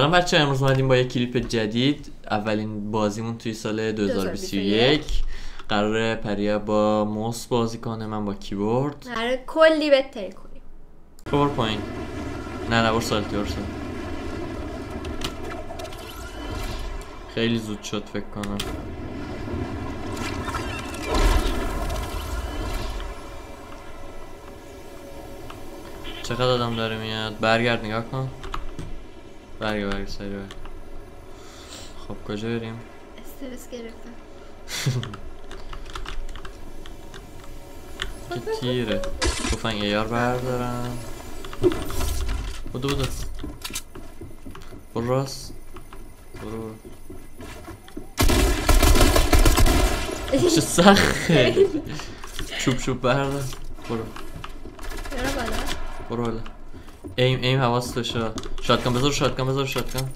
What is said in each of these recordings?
سلام بچه، امروز اومدیم با یک کلیپ جدید. اولین بازیمون توی سال 2021. قراره پریا با موس بازی کنه، من با کیبورد. قراره کلی بهتری کنیم. ببر پایین. نه برو سالتی برسه. خیلی زود شد فکر کنم. چقدر آدم داره میاد؟ برگرد نگاه کن. برگرد سریع برگرد. خب کجا بریم؟ استرس گرفتم. که تیره. تفنگ ایار بردارم. بودو برو راست. برو چه سخته. چوب بردار. برو بالا. ایم حواست باشه. شاتگان بذار شاتگان.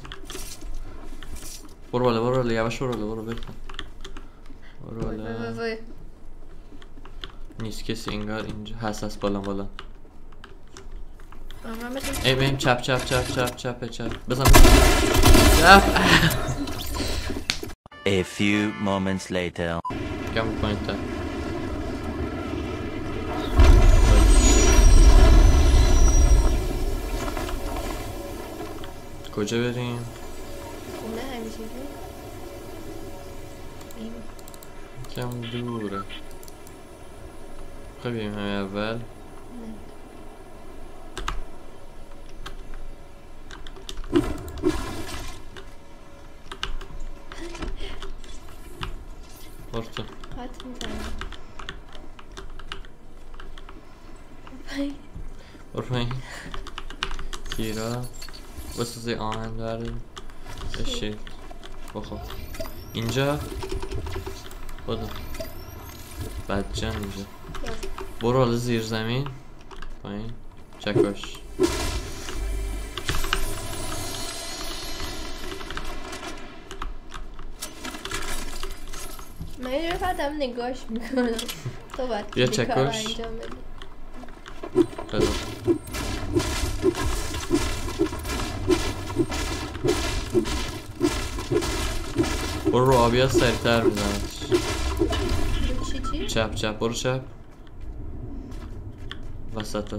برو بالا یواش برو بکن. برو بالا. نیست کسی انگار اینجا هست بالا. ایم چپ بزن. A few moments later. کم پایین تا کجا بریم؟ خونه همیشه کم دوره. خب بریم همه اول. برتو خط میزنم. برو پایین. گیرا بسازی آهن داریم. بشید بخور اینجا. بودو بدجن اینجا. برو حالا زیر زمین پایین. چکش من یه فقط هم نگاش میکنم. تو باید بیا کلی کار چکش. انجام بدی. برو رو آبیات سریعتر میزنش. چی؟ چپ برو چپ. وسط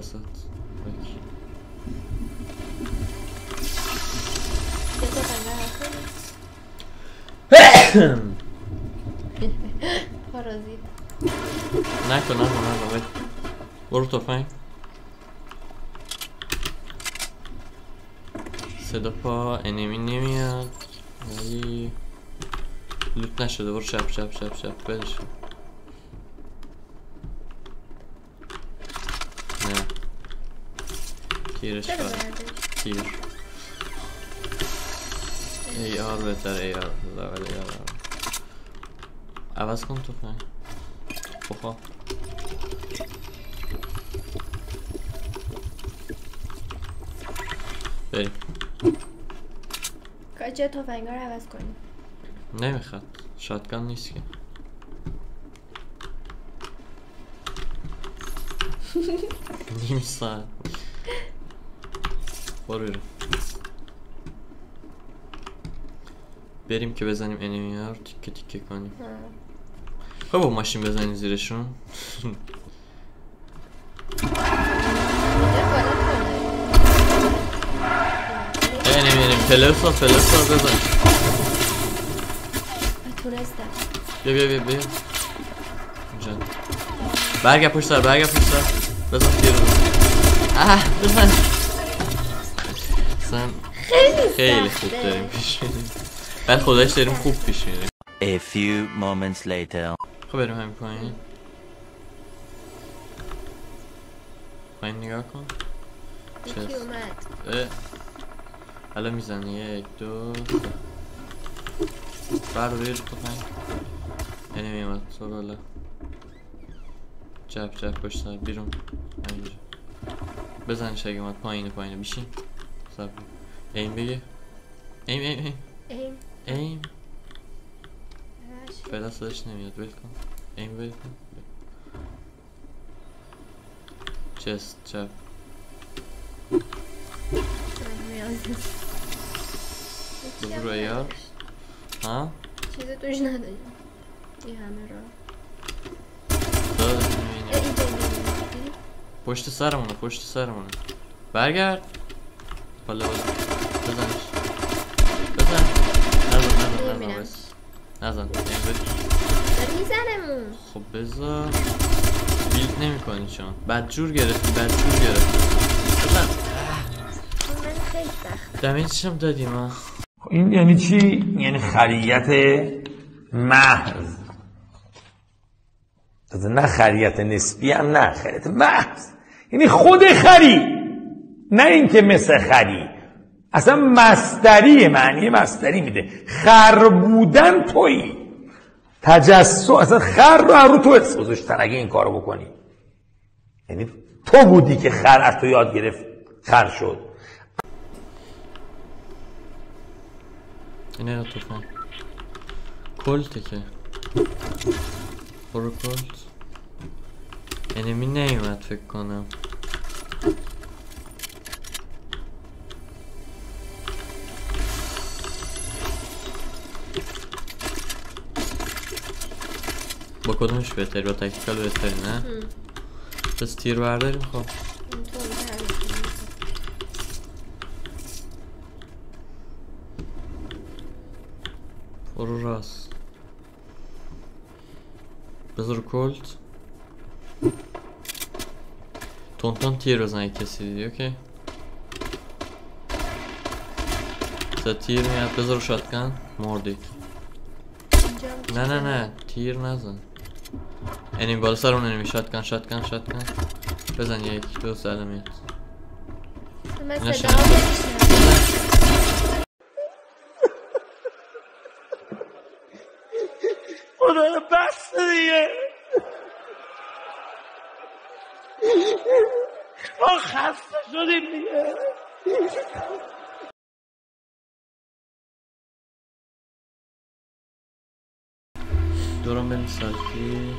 پارازیت نکن برو تفنگ. صدا پا انمی نمیاد ولی لوت نشده. برو چپ بدش. نه تیرش تیر ای آر بهتر. ای آر عوض کن تفنگ. بخوا بریم. کجا تفنگا رو عوض کنیم؟ نمیخواد شاتگان نیست که. نیم ساعت. برو بریم که بزنیم انمی ها رو تیکه کنیم. خب با ماشین بزنیم زیرشون. انمی پلسا بزن. تونستم. بیا اینجا. برگرد پشت سر بزن تیر رو. بزن. خیلی خوب داریم پیش میریم. بعد خودش داریم خوب پیش میریم. A few moments later. خب بریم همین پایین نگاه کن. یکی اومد. حالا میزنی 1 2 برو روی تفنگ. انمی اومد تو بالا. چپ پشت سر بیرون. همینجا بزنش اگه اومد. پایینه بیشین. صبر ایم بگه. ایم فعلا صداش نمیاد. ول کن. ایم ول کن. چست چپ بزر رویار ها؟ چیزی توش نداریم این همه را پشت سرمونه پشت سرمونه برگرد بالا بالا بزنش بزن نزن داری میزنمون خب بزن بیلد نمی کنی چون بدجور گرفتی بزن من خیلی سخت دمیجش هم دادیم ها. این یعنی چی؟ یعنی خریت محض، نه خریت نسبی هم نه، خریت محض یعنی خود خری، نه اینکه مثل خری، اصلا مصدری، معنی مصدری میده. خر بودن تویی، تجسس، اصلا خر رو تو حس گذاشتن اگه این کارو بکنی، یعنی تو بودی که خر از تو یاد گرفت خر شد. اینه طوفان کلته که برو کلت انمی نیومد فکر کنم. با کدومش بهتری؟ با تکتیکال بهتری نه؟ پس تیر برداریم. خب برو راست بذار کلت تونتون تیر بزن اگه کسی دیدی. اوکی تا تیر میاد بذار شاتگن مردی. نه تیر نزن. اینیم بالا سر اون اینمی شاتگن بزن 1 2 3 میاد. من صدا خدا بس دیگه ما خسته شدیم دیگه. دورم بریم سلفی.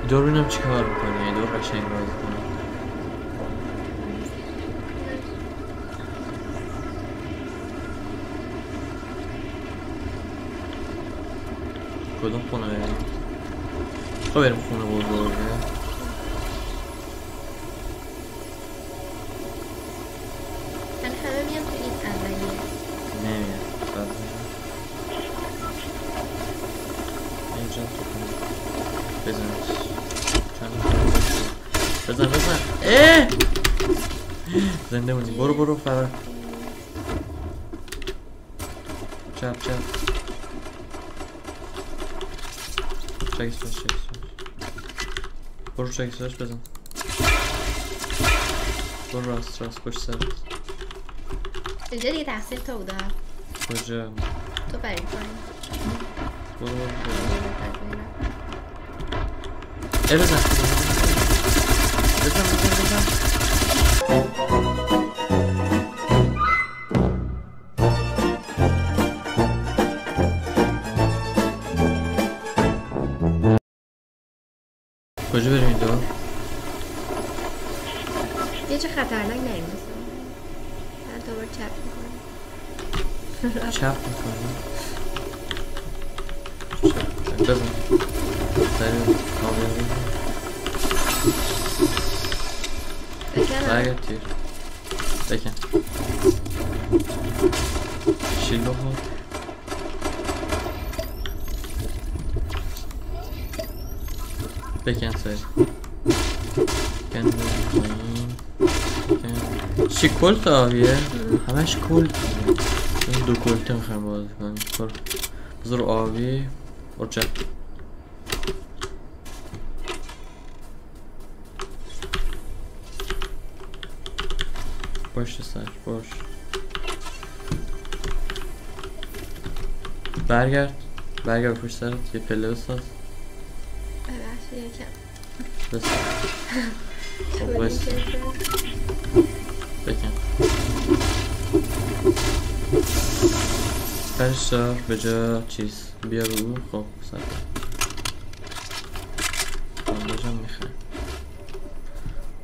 دور بینم چی کار میکنی؟ دور قشنگ باز کنی. کدوم خونه بریم؟ خب بریم خونه بزرگه. من همه میام تو این اولیه نمیاد اینجا تو کنم بزنش بزن زنده موندی. برو فرار. چپ چکس برو چکس بزن. برو راست پشت سرت. اینجا دیگه تقصیر تو بوده. کجا؟ تو بریم کنیم. برو بزن کجا بریم این دور؟ یه چه خطرناک نریم مثلا. من دوباره چپ میکنم. بزن سریع آبیاری برگرد تیر بکن شیل بخور. بکن سریع بکن چی کلت آبیه؟ همش کلت. این 2 کلته میخوایم بازی کنیم. بذار آبی برو چپ. پشت سر باش. برگرد پشت سرت. یه پله بساز. ببخشید یکم بساز. خب بس بکن برش دار به جا چیز بیا رو. خب سر بندش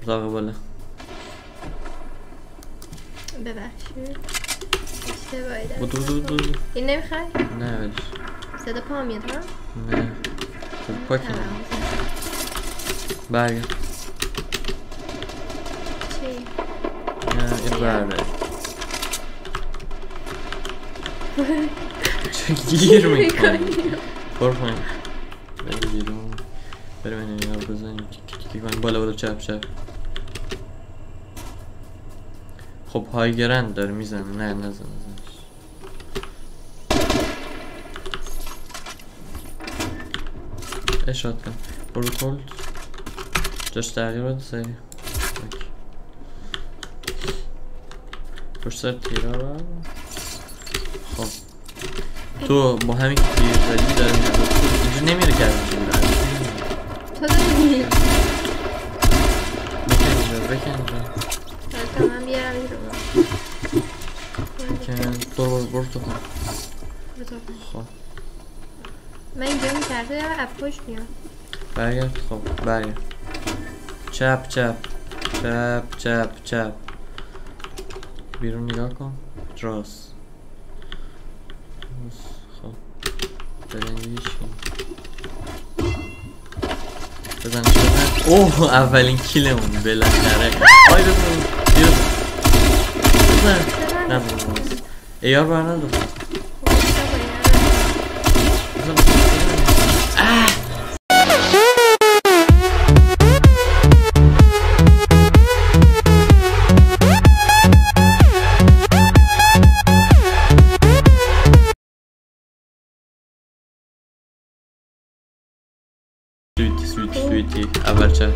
اتاق بالا ببخشید اشتباهی دارم بودو این نمیخوای؟ نه ولش صدا پا میاد ها؟ نه پاک نه برگرد چی؟ نه این برده چه گیر میکنی برو پایین بریم بیرون بریم این رو بزنیم کی کنیم بالا چپ خب های گرند داره میزنه نه نزن اشاد کن برو کلد جاش تغییر بده سریع پشت سر تیرا رو خب تو با همین که تیر زدی داره میاد اینجا نمیره که از اینجا تو داری میری بکن اینجا تا من بیارم این رو برو تو کن خب من اینجا میکرده یا اپوش میام برگرد خب برگرد چپ بیرون نگاه کن راست خب برنگیش بزن اوه اولین کیلمون بالاخره آی بزن نه ایار بر نداد سویتی اول چپ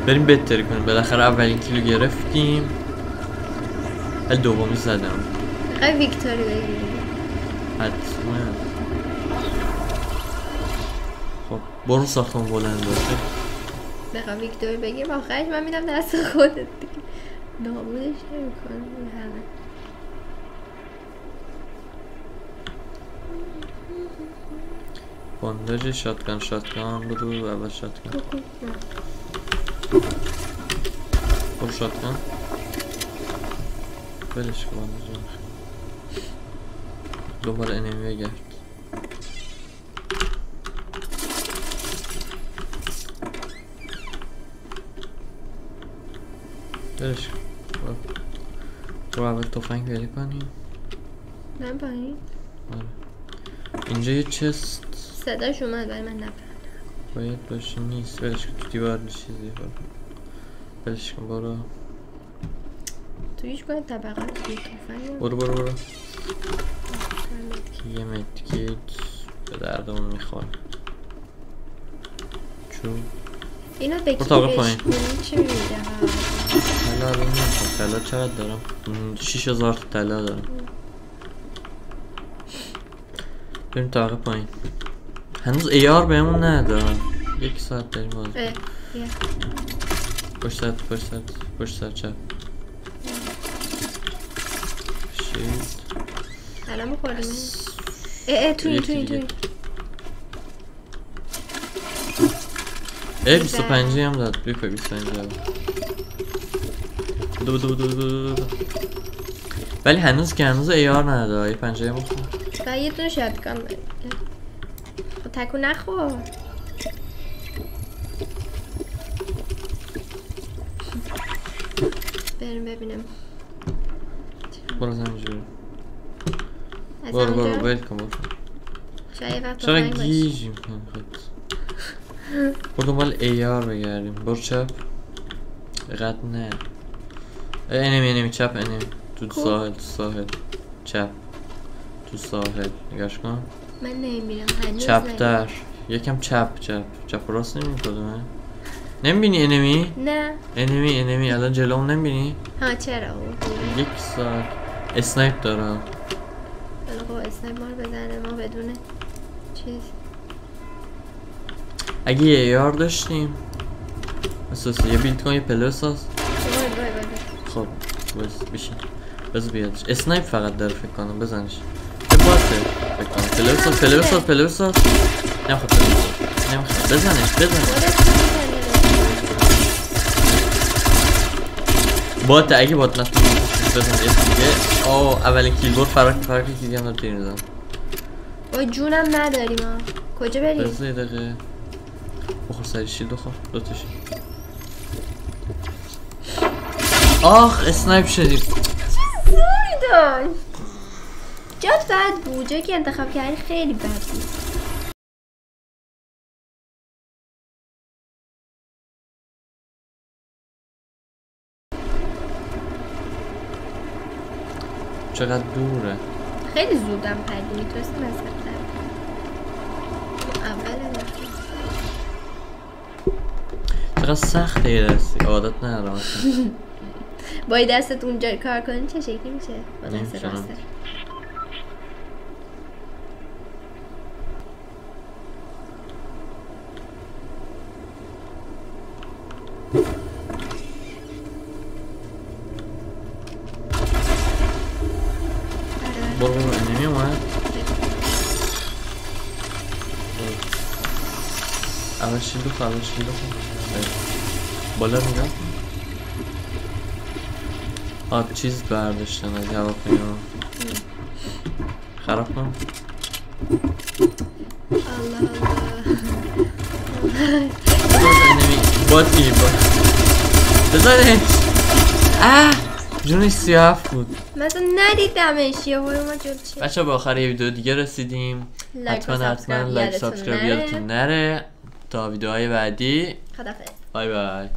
بریم بهتری کنیم بالاخره اولین کیلو گرفتیم ولی دومی زدم بخوای ویکتوری بگیریم حتما خب برو ساختمون بلند باشه بخوای ویکتوری بگیریم آخرش من میدم دست خودت دیگه نابودش نمی‌کنم همه بانداج شاتگان بدو اول شاتگان برو شاتگان بلش کن بانداج دنبال انمی بگرد بلش کن برو اول تفنگ پیدا کنیم من پایین اینجا یه چست صداش اومد ولی من نفهمیدم باید باشه نیست بلش کن تو دیوار چیزی بلش کن برو تو هیچ کنه طبقه رو توی تفنگ برو یه مدکیت به دردمون میخواد چون اینو به کی طاقه پایین. بشکنیم چی میده طلا رو نمیخوام طلا چقدر دارم 6000 طلا دارم بریم طاقه پایین هنوز ایار بهمون ندارم 1 ساعت داریم باز پشت سر چپ شیت الان بخوریم توی 25 هم داد بیفای 25 دو ولی هنوز ایار نداره یه 50 هم بخور و یه دونه شاتگان تکو نخور بریم ببینم برو زنجور برو ویلکم برو چرا گیج میکنم خود برو دنبال ایار بگردیم برو چپ اقدر نه انمی چپ انمی تو ساحل چپ تو ساحل نگاش کن من نمیرم هنوز چپ در یکم چپ راست نمی کدومه نمیبینی انمی؟ نه انمی الان جلوم نمیبینی؟ ها چرا 1 ساعت اسنایپ دارم خب اسنایپ ما رو بزنه ما بدونه چیز اگه یه یار داشتیم اساسی یه بیلد کن یه پلر ساز خب بشین بذار بیادش اسنایپ فقط داره فکر کنم بزنش یه باته فکر کنم پلر ساز نمیخواد پلر ساز نمیخواد بزنش بات اگه بات نتونی بزن دیگه. اولین کیلبورد فرق کیلی هم داره تیر میزن. وای جونم نداریم ها. کجا بریم؟ بزن یه دقیقه بخور سری شیلد بخور دوتاشی. آخ اسنایپ شدیم. چه زوری داشت. جات بد بود. جایی که انتخاب کردی خیلی بد بود. چقدر دوره؟ خیلی زودم پردی میتونستی مثلا اوله نفتی. چقدر سخته یه دستی عادت ندارم اصلا. با این دستت اونجا کار کنی چه شکلی میشه؟ با دست راسته برو انمی اومد. اول شیلدو خواهد بالا میرم. چیز برداشتن از هواپیما خراب کن. الله بات میری بزنش. جونش 37 بود. مثلا ندیدمش یا برو ما جلچه. بچه به آخر یه ویدیو دیگه رسیدیم. حتما لایک سابسکرایب یادتون نره. تا ویدیوهای بعدی خدافظ. بای بای.